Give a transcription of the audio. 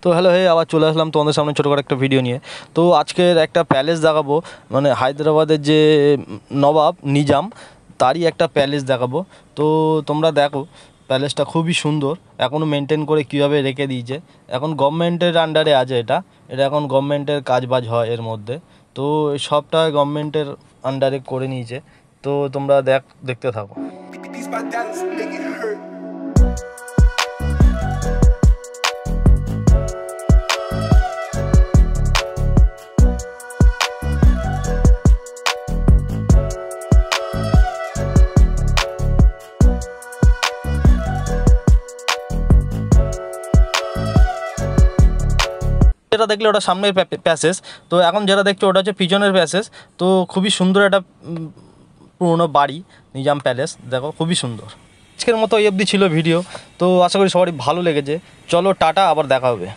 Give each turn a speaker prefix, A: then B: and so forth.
A: তো হ্যালো আবার চলে আসলাম তোমাদের সামনে ছোটোখাটো একটা ভিডিও নিয়ে। তো আজকের একটা প্যালেস দেখাবো, মানে হায়দ্রাবাদের যে নবাব নিজাম তারই একটা প্যালেস দেখাবো। তো তোমরা দেখো, প্যালেসটা খুবই সুন্দর, এখনও মেনটেন করে কীভাবে রেখে দিয়েছে। এখন গভর্নমেন্টের আন্ডারে আছে, এটা এখন গভর্নমেন্টের কাজবাজ হয় এর মধ্যে। তো সবটা গভর্নমেন্টের আন্ডারে করে নিয়েছে। তো তোমরা দেখতে থাকো। যেটা দেখলে ওটা সামনের প্যাসেজ, তো এখন যেটা দেখছো ওটা হচ্ছে পিছনের প্যাসেজ। তো খুবই সুন্দর একটা পুরোনো বাড়ি, নিজাম প্যালেস, দেখো খুবই সুন্দর। আজকের মতো এই অবধি ছিল ভিডিও। তো আশা করি সবারই ভালো লেগেছে। চলো টাটা, আবার দেখা হবে।